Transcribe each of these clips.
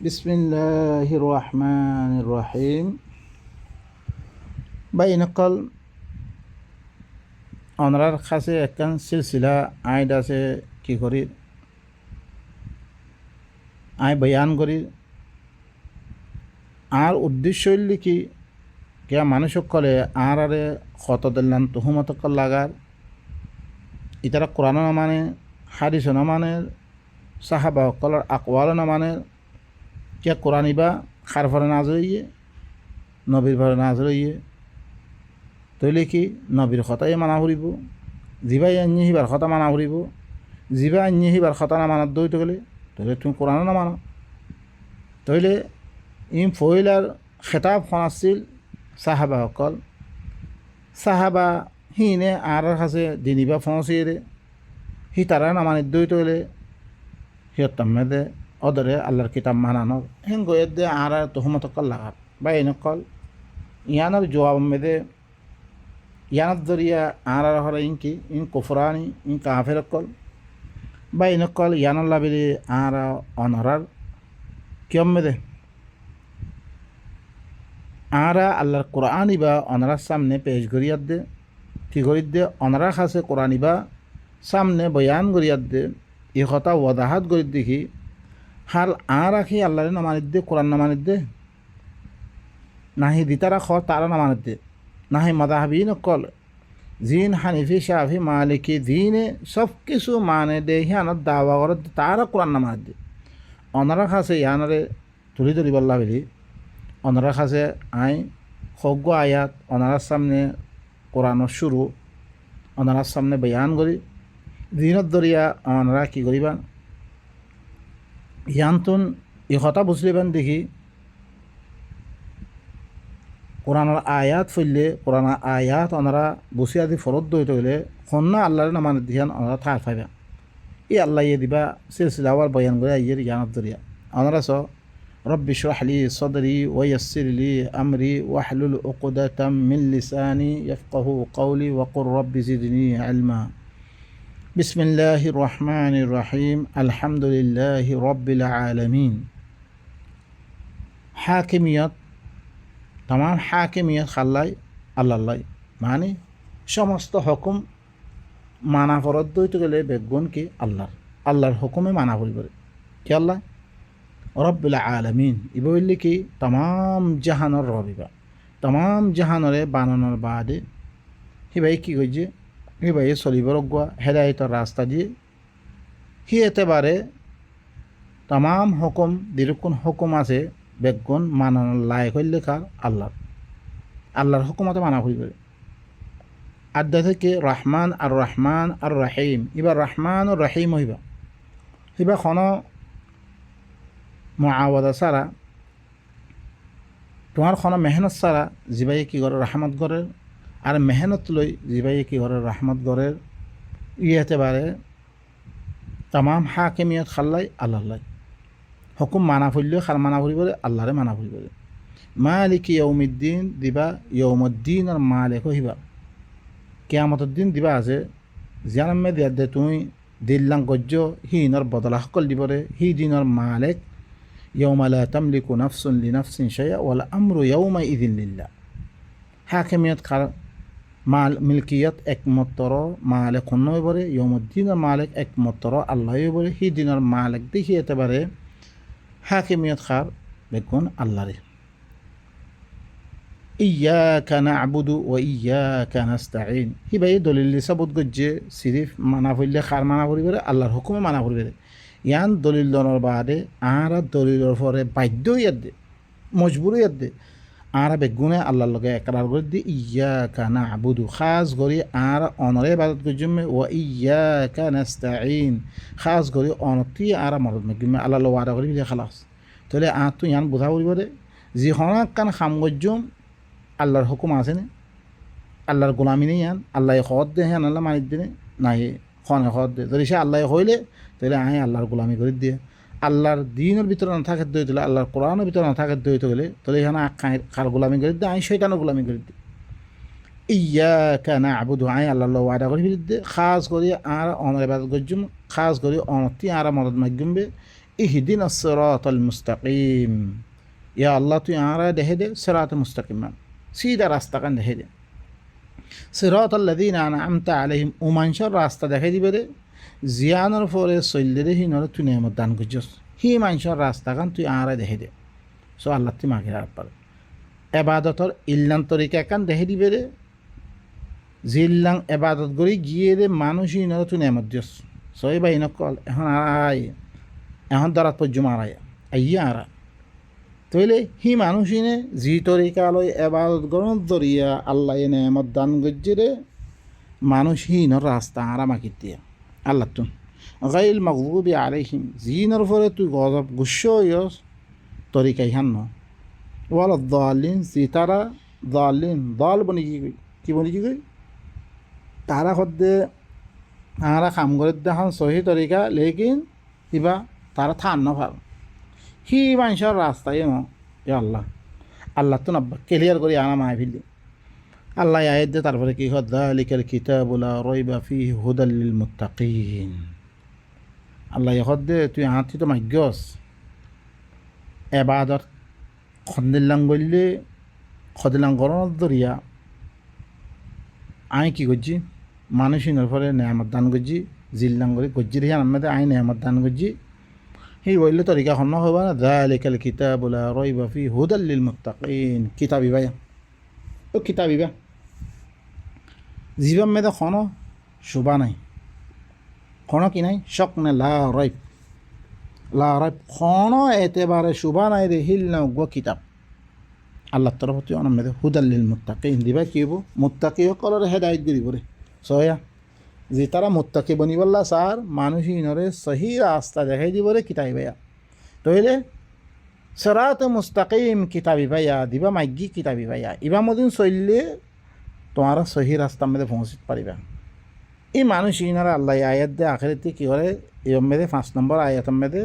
বিসমিল্লাহির রহমানির রহিম। বাইনকল অনরার কাছে একখান সিলসিলা আইড আছে কি করি আই বয়ান করি। আর উদ্দেশ্য হইল কি কে মানুষ সকলে আর আরে কত দিল্লান তুহুমত লাগার ইতারা কোরআন না মানে, হাদিস না মানে, সাহাবা সকলের আকওয়াল না মানে, কে কোরআনিবা খার ভরে নাজ হইয়ে নবীর ভরে নাজ হইয়ে তৈলে কি নবীর কথাই মানা ফুরিব, জিবাই আন্যে হিবার কথা মানা ফুরিব, জিবা আন্যে হিবার কথা না মানার দইতে গেলে তৈলে তুমি কোরআনও না মানা। তৈলে ইম ফইলার খেতাব ফনাছিল সাহাবা সকল। সাহাবা হিনে আর কাছে দিনিবা ফসিয়ে রে হি তারা না মানির দইতে গেলে সিয়ত্তামেদে অদরে আল্লাহর কিতাব মানানোর হেন গয়ের দে আর তহমতকল লাগার বা এনেকল ইয়ানোর জবাব মেদে ইয়ানোর দরিয়া আর হরে ইনকি ইন কুফরানি ইন কাফের কল বা এনেকল ইয়ানোর লাবিলি আর অনরার কিয়ম মেদে আর আল্লাহর কোরআন ইবা অনরার সামনে পেশ করিয়ার দে কি করির দে অনরার কাছে কোরআন ইবা সামনে বয়ান করিয়ার দে এই কথা ওয়াদাহাত করির দেখি হাল আর রাখি আল্লাহরে নামানির দে কোরআন নামানির দে নাহি দিতারা খ তারা নামানির দে নাহি মাদাহাবি নকল জিন হানিফি শাফি মালিকি দিনে সব কিছু মানে দে হিয়ানত দাওয়া করে তারা কোরআন নামানির দে অনারা কাছে ইয়ানরে তুলি ধরি বল্লা বেলি অনারা কাছে আই সজ্ঞ আয়াত অনারার সামনে কোরআনের শুরু অনারার সামনে বয়ান করি দিনত দরিয়া অনারা কি করিবা ইয়ান্তন এই কথা বুঝলিবেন দেখি কোরআনের আয়াত ফেললে কোরআন আয়াত ওনারা বসিয়া দি ফরত দইতে হইলে সন্না আল্লাহর নামানের দিহান ওনারা থাক পাইবা এই আল্লাহ ইয়ে দিবা সিলসিলা আবার বয়ান করে আইয়ের জ্ঞানত দরিয়া ওনারা চ রব্বি ইশরাহ লি সদরি ওয়া ইয়াসসির লি আমরি ওয়াহলুল উকদাতাম মিন লিসানি ইয়াফকাহু কওলি ওয়া কুর রব্বি জিদনি ইলমা। বিসমিল্লাহির রহমানির রহিম। আলহামদুলিল্লাহি রব্বিল আলামিন। হাকিমিয়ত তাম হাকিমিয়ত খাল্লাই আল্লাহ মানে সমস্ত হুকুম মানা ফরত দইতে গেলে বেগুন কি আল্লাহর হুকুমে মানা করিব কি আল্লাহ রব্বিল আলামিন ইবা বললে কি তাম জাহানোর রবিবা তাম জাহানরে বানানোর বাদে হিবাই কি কইছে হিবাই চলিব রগুয়া হেদায়তর রাস্তা দিয়ে হি এতেবারে তাম হুকুম যেরকম হুকুম আছে বেগুন মানানোর লায়ক হইলে কার আল্লাহর হুকুমতে মানা হইব। আড্ডা থেকে রহমান আর রাহিম এবার রহমান ও রাহিম হইবা হিবা খন মুআওয়াদা ছাড়া তোমার খন মেহনত ছাড়া জিবাই কি করে রহমত গড়ের আর মেহনত লই জিবাই কি করে রহমত গড়ের ইয়েতে পারে তাম হাকিমিয়ত খাল্লাই আল্লাহ হুকুম মানা ফুললেও খার মানা ফুরিব আল্লাহরে মানা ফুরিব। মালিকি ইয়ৌমিদ্দিন দিবা ইয়ৌমদ্দিন আর মালিক হিবা কিয়ামতের দিন দিবা আছে জিয়ানামে দিয়ার দে তুমি দিল্লাং গজ্য হিনর বদলা সকল দিবরে হি দিনর মালিক ইয়ৌমা লা তামলিকু নাফসুন লিনাফসিন শাইআ ওয়াল আমরু ইয়ৌমা ইযিন লিল্লাহ। হাকিমিয়ত খার মাল মিলকিয়ত একমাত্র মালিক অন্য হইবরে ইয়ৌমদ্দিনের মালিক একমাত্র আল্লাহ হইবরে হি দিনর মালিক দেখি এতেবারে হাকিমিয়ত খার বেগুন আল্লাহরে। ইয়াকা না'বুদু ওয়া ইয়াকা নাস্তাঈন হিবাই দলিল সাবুত গজ্জে সিরিফ মানা ফুললে খার মানা ফুরিবরে আল্লাহর হুকুমে মানা ফুরিবরে ইয়ান দলিল দনের বাদে আর দলিলের পরে বাধ্য ইয়াদ দে মজবুর ইয়াদ দে আর বেগুনে আল্লাহর লগে একরার করে দি ইয়াকা না'বুদু খাস করি আর অনরে ইবাদত গজ্জমে ওয়া ইয়াকা নাস্তাঈন খাস করি অনতি আর মদদ মেগিমে আল্লাহ ওয়াদা করি বিলে খালাস তাহলে আর তুই ইয়ান বুঝা ফুরিবরে যি হনাক কান খাম গজ্জম আল্লাহর হুকুম আছে না আল্লাহর গোলামি নেই আন আল্লাহ খদ দে হ্যাঁ আল্লাহ মানির দিনে নাই খনে খদ দে যদি সে আল্লাহ হইলে তাহলে আয় আল্লাহর গোলামি করে দিয়ে আল্লাহর দিনের ভিতরে না থাকে দইতে গেলে আল্লাহর কোরআনের ভিতরে না থাকে দইতে গেলে তাহলে এখানে খার গোলামি করে দিয়ে আয় শয়তানের গোলামি করে দিয়ে ইয়াকা না'বুদু আয় আল্লাহ ওয়াদা করে ফিরে দিয়ে খাস করি আর অনর ইবাদত গজ্জুম খাস করি অনতি আর মদদ মাধ্যমে ইহদিনাস সিরাতাল মুস্তাকিম, ইয়া আল্লাহ তুই আরা দেখে দে সিরাত মুস্তাকিম, সিধা রাস্তা কান দেখে দে। সিরাতাল্লাযীনা আনআমতা আলাইহিম, ও মানুষের রাস্তা দেখে দিবে রে জিয়ানোর পরে চললে দে হিনর তুই নেমত দান করছস, হি মানুষের রাস্তা কান তুই আরা দেখে দে। সো আল্লাহ তুই মাকে আর পার এবাদতর ইল্লান তরিকা কান দেখে দিবে রে, জিল্লাং এবাদত করি গিয়ে রে মানুষ হিনর তুই নেমত দিস। সো এই বাই নকল এখন আয়, এখন দরাত পর্যম আড়াই আইয়া আরা তৈলে হি মানুষিনে জি তরিকা লই এবাদত গ্রহণ দরিয়া আল্লাহ নেমত দান গজ্জিরে মানুষ হিনর রাস্তা আরা মাকিত দিয়া আল্লাহ তুন গাইল মাগদুবি আলাইহিম, জিনর পরে তুই গজব গুস্স ইয়স তরিকা ইহান ন ওয়াল দালিন, জি তারা দালিন দল বনি কি বনি কি কই তারা হদ্দে আরা কাম করে দেখান সহি তরিকা, লেকিন কিবা তারা থান ন ভাল হি মানুষের রাস্তায় ন এ আল্লাহ আল্লাহ তো নাব্বা ক্লিয়ার করি আনা মায় ফিলি আল্লাহ আয়াত দে তারপরে কি হয় যালিকাল কিতাবু লা রাইবা ফিহি হুদাল লিল মুত্তাকিন। আল্লাহ ইহদ দে তুই আঁতি তো মাগ্যস এবাদত খন্দিল্লাং বললে খদিলাং গরণত দরিয়া আই কি করছি মানুষিনের পরে নেয়ামত দান করছি জিল্লাং করে গজ্জি রেহে আমাদের আই নেয়ামত দান করছি হি বললে তরিকা খন্ন হবা না যালিকাল কিতাবু লা রাইবা ফিহি হুদাল লিল মুত্তাকিন। কিতাবি ভাই ও কিতাবি বা জীবন মেয়েদের কোনো শোভা নাই, কোনো কি নাই শক নাই, লা রাইব কোনো এতেবারে শোভা নাই রে হিল না গো কিতাব আল্লাহ তরফ তুই অনাম মেয়েদের হুদাল্লিল মুত্তাকিন দিবা কি হব মুত্তাকি সকলের হেদায়ত দিব রে। সয়া যে তারা মুত্তাকি বনিবল্লা সার মানুষ ইনরে সহি রাস্তা দেখাই দিব রে কিতাবি ভাইয়া তৈলে সিরাত মুস্তাকিম কিতাবি ভাইয়া দিবা মাইগি কিতাবি ভাইয়া ইবা মদিন চললে তোমার সহি রাস্তার মধ্যে পৌঁছিতে পারিবা। এই মানুষ ইনারা আল্লাহ আয়াত দে আখেরিতে কী করে এই মেয়েদে 5 নম্বর আয়াতের মেয়েদে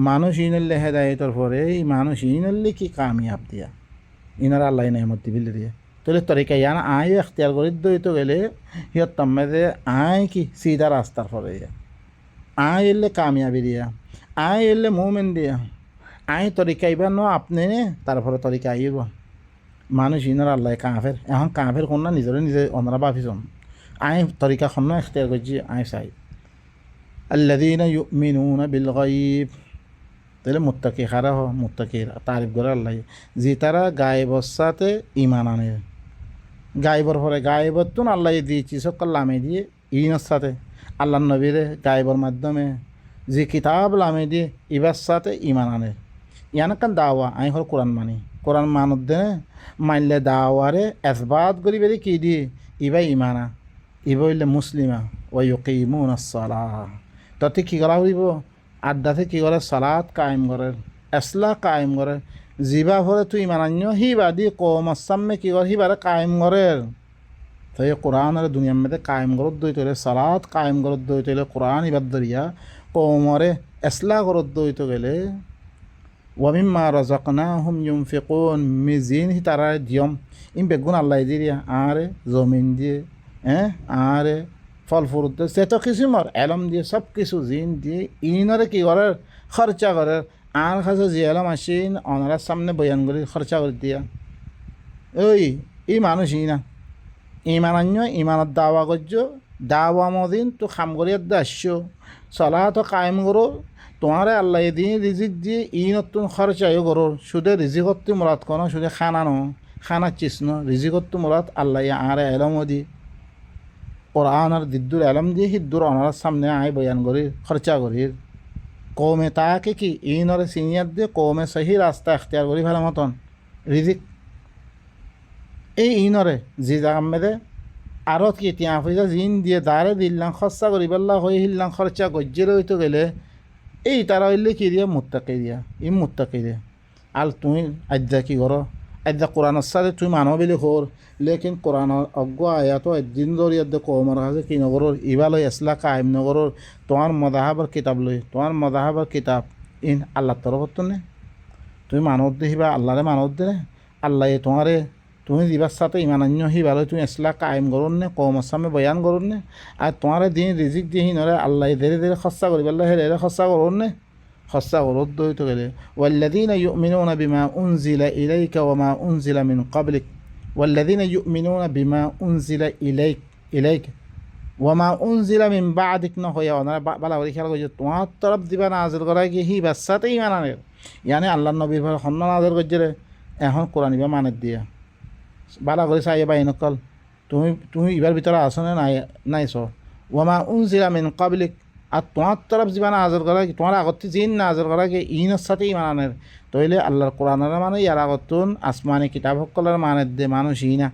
মানুষ ইনল্লে হেদায়তর পরে এই মানুষ ইনল্লে কি কামিয়াব দিয়া ইনারা আল্লাহ নেহমত দিবিল দিয়ে তাহলে তরিকা ইয়ান আয় এখতিয়ার করে দইতে গেলে সিহঁত মেয়েদে আয় কি সিধা রাস্তার পরে আয় এলে কামিয়াবি দিয়া আয় এলে মুমেন দিয়া আয় তরিকা ইবার ন আপনি তারপরে তরিকা আইব মানুষ ইনার আল্লাহ কাফের এখন কাফের কোন না নিজরে নিজে অনরা ভাবিছন আই তরিকা খন এখতিয়ার করছি আই চাই আল্লাযীনা ইউমিনুনা বিল গায়ব তাহলে মুত্তাকি খারা হ মুত্তাকি তারিফ করে আল্লাহ যে তারা গায়েবর সাথে ইমান আনে গায়েবর পরে গায়েবতুন আল্লাহ দিয়েছি সকল লামে দিয়ে ইনের সাথে আল্লাহ নবীরে গায়েবর মাধ্যমে যে কিতাব লামে দিয়ে ইবার সাথে ইমান আনে ইয়ানকান দাওয়া আই হল কোরআন মানি কোরআন মানত দেনে মানলে দাওয়ারে এসবাত করি বেরি কি দিয়ে ইবা ইমানা ইবা হইলে মুসলিমা ও ইউকিমুনাস সালাহ তাতে কী করা হইব আড্ডাতে কী করে সালাত কায়েম করে এসলা কায়েম করে জিবা ভরে তুই ইমানান্য হিবা দিয়ে কৌমার সামনে কী করে হিবারে কায়েম করে তো এই কোরআনের দুনিয়ার মধ্যে কায়েম করত দই তৈলে সালাত কায়েম করত দই তৈলে কোরআন ইবাদ দরিয়া কৌমরে এসলা করত দই তো গেলে ওয়ামিম্মা রাযাকনাহুম ইউনফিকুন মিজিন হি তারা দিয়ম ইম বেগুন আল্লাহ দিয়ে আরে জমিন দিয়ে আরে ফল ফুরুত দিয়ে সে তো কিসিমর এলম দিয়ে সব কিছু জিন দিয়ে ইনরে কি করে খরচা করে আর কাছে যে এলম আসিন অনারার সামনে বয়ান করে খরচা করে দিয়া ওই এই মানুষ না ইমানান্য ইমানত দাওয়া করছ দাওয়া মদিন তো খাম করিয়ার দে আসছো চলা তো কায়েম করো তোমারে আল্লাহ দিন রিজিক দিয়ে ই নতুন খরচাইও করো শুধু রিজিকত্তি মুরাদ কোনো শুধু খানা ন খানা চিস ন রিজিকত্তি মুরাদ আল্লাহ আর এলম দি কোরআন আর দিদ্দুর এলম দিয়ে হিদ্দুর অনার সামনে আয় বয়ান করি খরচা করি কৌমে তাকে কি ইনরে সিনিয়র দিয়ে কৌমে সহি রাস্তা এখতিয়ার করি ভালো মতন রিজিক এই ইনরে যে জামেদে আরও কি তিয়া পয়সা জিন দিয়ে দাঁড়ে দিল্লাং খরচা করি পেল্লা হয়ে হিল্লাং খরচা গজ্জের হইতে গেলে এই তারা হইলে কি দিয়া মুত্তাকি দিয়া ই মুত্তাকি দিয়া আর তুমি আজ্জা কি করো আজ্জা কোরআনের সাথে তুমি মানো বিলি খোর লেকিন কোরআনের অজ্ঞ আয়াতো একদিন দরিয়ার দে কমর আছে কি নগরর ইবালই এসলা কায়েম নগরর তোমার মদাহাবার কিতাব লই তোমার মদাহাবার কিতাব ইন আল্লাহ তরফত নে তুমি মানত দেখিবা আল্লাহরে মানত দে আল্লাহ তোমারে তুমি দিবার সাথে ইমানান্য হিবালে তুমি এসলা কায়েম করুন নে কৌমের সামনে বয়ান করুন নে আর তোমার দিন রিজিক দিয়ে নরে আল্লাহ ধীরে ধীরে খরচা করি পেলে হেরে খরচা করুন নে খসা রদ্দ হইতে গেলে ওয়াল্লাযীনা ইউমিনুনা বিমা উনজিলা ইলাইকা ওয়া মা উনজিলা মিন ক্বাবলিক ওয়াল্লাযীনা ইউমিনুনা বিমা উনজিলা ইলাইকা ওয়া মা উনজিলা মিন বা'দিক ন হইয়া ওনারা বালা করে খেয়াল করছে তোমার তরফ দিবা নাযিল করা কি হি বাচ্চাতে ইমান আনের ইয়ানি আল্লাহর নবীর পর হন্ন নাযিল করছে রে এখন কোরআন ইবা মানের দিয়া বালা করে চাই বা নকল তুমি ইবার ভিতরে আসো না নাই চ ওয়া মা উনজিলা মিন ক্বাবলিক আর তোমার তরফ যিবা নাযিল করা কি তোমার আগতে জিন নাযিল করা কি ইনের সাথে ইমান আনের তইলে আল্লাহর কোরআনের মানে ইয়ার আগতুন আসমানি কিতাব সকলের মানের দে মানুষ ইনা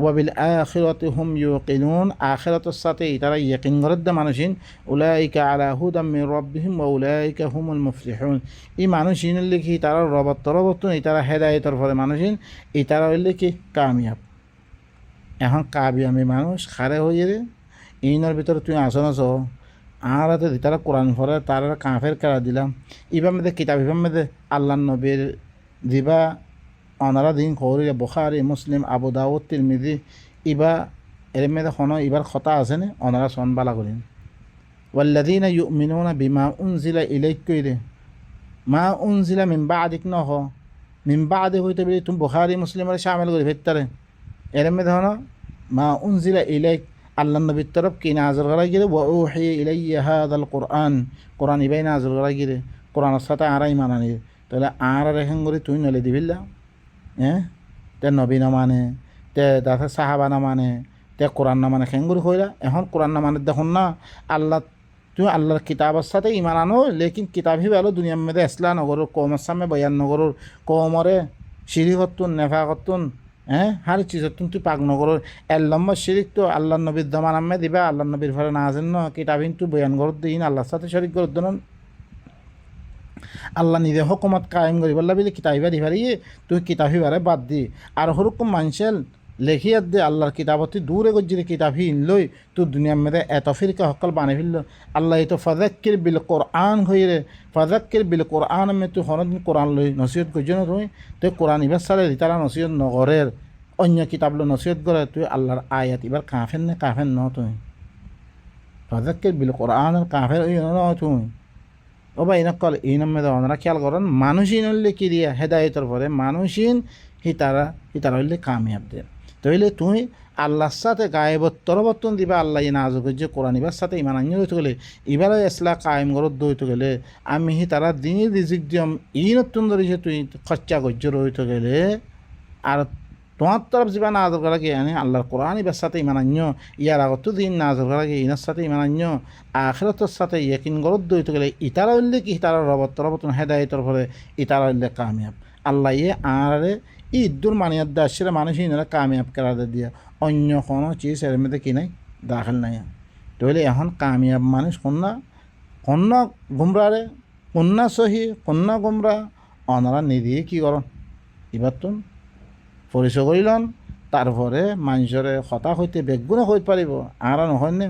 ওয়াবিল আখিরাতি হুম ইউকিনুন আখিরাতের সাথে তারা ইয়াকিন করে দে মানুষিন উলাইকা আলা হুদাম মির রাব্বিহিম ওয়া উলাইকা হুমুল মুফলিহুন এই মানুষিন লিখি তারা রবের তরফতুন তারা হেদায়েতের ফলে মানুষিন তারা হইলে কি কামিয়াব এখন কামিয়াবি মানুষ খারে হয়ে রে ইনের ভিতরে তুই আসো না চো আর হাতে তারা কোরআন পড়ে তারা কাফের কেরা দিলাম ইবার মেয়েদে কিতাব ইবার মেয়েদে আল্লাহ নবীর দিবা অনারা দিন খৌরি বুখারী মুসলিম আবু দাউদ তিরমিজি ইবা এর মেয়েদে কোনো ইবার কথা আছে নে অনারা সন বালা করিন ওয়াল্লাযীনা ইউমিনুনা বিমা উনজিলা ইলাইক কইরে মা উনজিলা মিন বা'দিক নহ মিন বা'দি হইতে বলি তুমি বুখারী মুসলিমের শামিল করি ভেতরে এর মেয়েদে হনো মা উনজিলা ইলাইক আল্লাহ নবীর তরফ কি নাযিল করা গিয়ে ওয়া উহিয়া ইলাইয়া হাযাল কোরআন ইবাই নাযিল করা গিয়ে কোরআনের সাথে আর ইমান আনি তাহলে আর রেখেন করে তুই নলে দিবিল্লা তে নবী না মানে তে দাসা সাহাবা না মানে তে কোরআন না মানে খেঙ্গুরি কইরা এখন কোরআন না মানে দেখুন না আল্লাহ তুই আল্লাহর কিতাবের সাথে ইমান আনো লেকিন কিতাব হি ভালো দুনিয়ার মধ্যে ইসলাহ নগরের কৌমের সামনে বয়ান নগরের কৌমরে শিরিক হতুন নেফা হতুন হার চিজ তুই পাক নগরের নম্বর শিরিক তো আল্লাহ নবীর দমান আম্মে দিবা আল্লাহ নবীর ফলে না আছেন ন কিতাবিন তুই বয়ান করত দিন আল্লাহর সাথে শরিক করত ন আল্লাহ নিজে হুকুমত কায়েম করি বললা বলে কিতাবিবা দিবারি তুই কিতাবিবারে বাদ দি আর হরকম মানুষের লেখিয়াত দে আল্লাহর কিতাবতি দূরে গজ্জিরে কিতাবি লই তুই দুনিয়ার মেয়েদে এত ফিরকা সকল বানিয়ে ফেললো আল্লাহ এই তো ফাজাক্কির বিল কোরআন হইরে ফাজাক্কির বিল কোরআন মে তুই হরদিন কোরআন লই নসিহত করছ না তুই কোরআন ইবার সারে তারা নসিহত নগরের অন্য কিতাব লো নসিহত করে তুই আল্লাহর আয়াত এবার কাফের নে কাফের ন তুই ফাজাক্কির বিল কোরআন কাফের ওই ন তুই ও বা ইনকল এই নামে ওনারা খেয়াল করেন মানুষিন হইলে কি দিয়া হেদায়তের পরে মানুষিন হিতারা হইলে কামিয়াব দে তইলে তুই আল্লাহর সাথে গায়েবত তরবর্তন দিবা আল্লাহ নাজুক যে কোরআন ইবার সাথে ইমান আনিয়ে হইতে গেলে এবারে ইসলাম কায়েম করত হইতে গেলে আমি হি তারা দিনের রিজিক দিয়ম ই নতুন ধরেছে তুই খরচা গজ্জর হইতে গেলে আর তোমার তরফ যা নাজর করা কি আল্লাহর কোরআন ইবার সাথে ইমান আনিও ইয়ার আগত দিন নাজর করা কি ইনার সাথে ইমান আনিও আখিরাতের সাথে ইয়াকিন করত হইতে গেলে ইতারা হইলে কি তারা রবত হেদায়তের ফলে ইতারা হইলে কামিয়াব আল্লাহ আরে ইদ্দুর মানিয়ার দাসের মানুষ ইনারা কামিয়াব করাতে দিয়া অন্য কোনো চিজ এর মধ্যে কি নাই দাখিল নাই তাহলে এখন কামিয়াব মানুষ কন্যা গুমরারে কন্যা সহি কন্যা গুমরা অনারা নিদিয়ে কি করন এবার তো পরিচয় করিলন তারপরে মানুষের কথা হইতে বেগুনে হইতে পারিব আর নহয় নে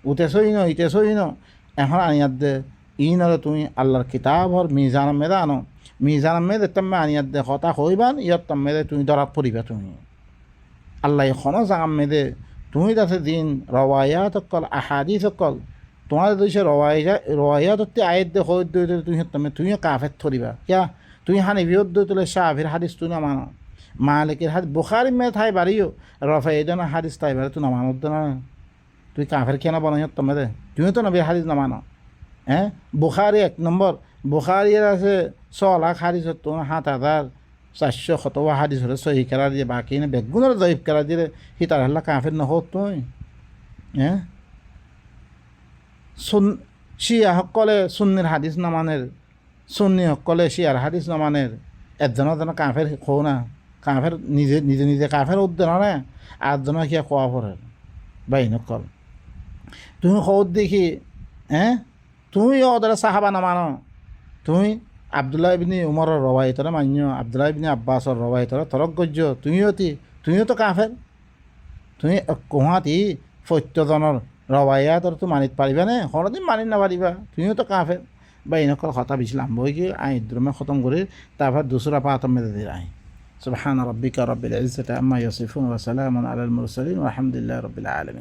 উঠেছই ন ইতেছই ন এখন আনিয়াত দে ইনরে তুমি আল্লাহর কিতাবর মিজান মেদে আনো মিজান মেদে তুমি আনিয়াত দে কথা হইবান ইয়াত মেদে তুমি ধরাত পড়িবা তুমি আল্লাহ এখনো জাগাম মেদে তুমি তাতে দিন রওয়ায়াত অকল আহাদিস অকল তোমার দিছে রওয়ায়াত আয়াত দে হই তুমি কাফের ধরিবা কিয়া তুমি হানিফিয়ত দই তোলে শাহির হাদিস তুই না মানো মালিকের হাদিস বুখারী মে থাই বাড়িও রফাইদানা হাদিস তাই বাড়ি তুই না মানো না তুই কাফের কেন বানাইত তুমি দে তুমি তো নবীর হাদিস না মানো বুখারী 1 নম্বর বুখারীর আছে 6 লাখ হাদিস তো 7,400 হাদিস হলে সহি করা দিয়ে বাকি না বেগুনের জয়ীব করা দিয়ে হি তার হল্লা কাফের ন হোক তুই শিয়া সকলে সুন্নির হাদিস না মানের সুন্নি সকলে শিয়ার হাদিস না মানের একজনের কাফের খো না কাফের নিজে কাফের উদ্দেন না আটজনের কিয়া খোয়া পড়ে বাই নকল তুমি খোদ দেখি তুমি ওদের সাহাবা না মানো তুমি আব্দুল্লাহ ইবনে উমরের রওয়ায়াতরা মান্য আব্দুল্লাহ ইবনে আব্বাসর রওয়ায়াতরা তরক গজ্য তুমিও তো কাফের তুমি কোহাতি সত্যজনের রওয়ায়াতর তো মানিত পারিবা নে কোনোদিন মানি নাপারিবা তুমিও তো কাফের বা এনেকল কথা বেশি লাম্ব হয়ে গিয়ে আই দ্রমে খতম করে তারপর দুসরা পাতম মেদে দিয়ে আই সুবহান রাব্বিকা রাব্বিল ইজ্জাতি আম্মা ইয়াসিফুন ওয়া সালামুন আলাল মুরসালিন ওয়া আলহামদুলিল্লাহি রাব্বিল আলামিন।